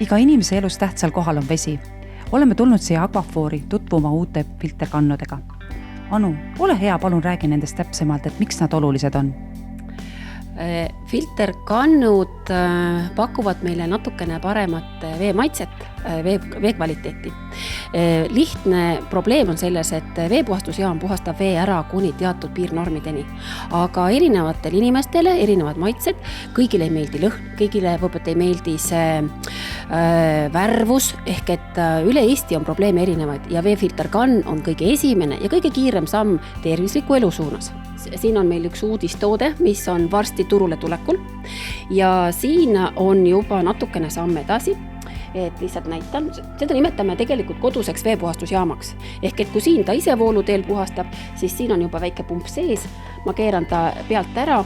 Iga inimese elus tähtsal kohal on vesi. Oleme tulnud siia Aquafoori tutvuma uute filterkannudega. Anu, ole hea, palun räägi nendest täpsemalt, et miks nad olulised on? Filterkannud pakuvad meile natukene paremat vee maitset, vee kvaliteeti. Lihtne probleem on selles, et veepuhastusjaam puhastab vee ära kuni teatud piirnormideni. Aga erinevatel inimestele, erinevad maitsed, kõigile ei meeldi lõhn, kõigile võõpõt ei meeldi see värvus, ehk et üle Eesti on probleeme erinevaid ja veefilterkann on kõige esimene ja kõige kiirem samm tervisliku elu suunas. Siin on meil üks uudistoode, mis on varsti turule tulekul ja siin on juba natukene samm edasi, et lihtsalt näitan, seda nimetame tegelikult koduseks veepuhastusjaamaks. Ehk et kui siin ta ise vooluteel puhastab, siis siin on juba väike pump sees, ma keeran ta pealt ära,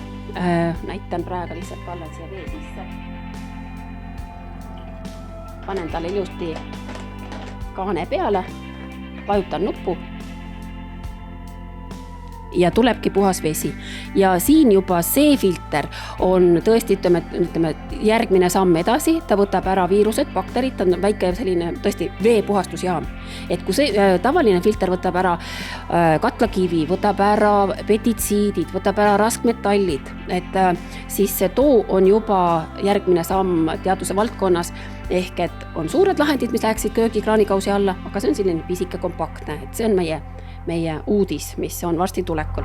näitan praegu lihtsalt pallen siia vee sisse. Panen talle ilusti kaane peale, vajutan nuppu ja tulebki puhas vesi. Ja siin juba see filter on tõesti, ütleme, järgmine samm edasi, ta võtab ära viirused, bakterid, ta on väike selline tõesti veepuhastusjaam. Et kui see tavaline filter võtab ära katlakivi, võtab ära pestitsiidid, võtab ära raskmetallid, et siis see too on juba järgmine samm teaduse valdkonnas, ehk et on suured lahendid, mis läheksid köögikraanikausi alla, aga see on selline pisike kompaktne, et see on meie uudis, mis on varsti tulekul.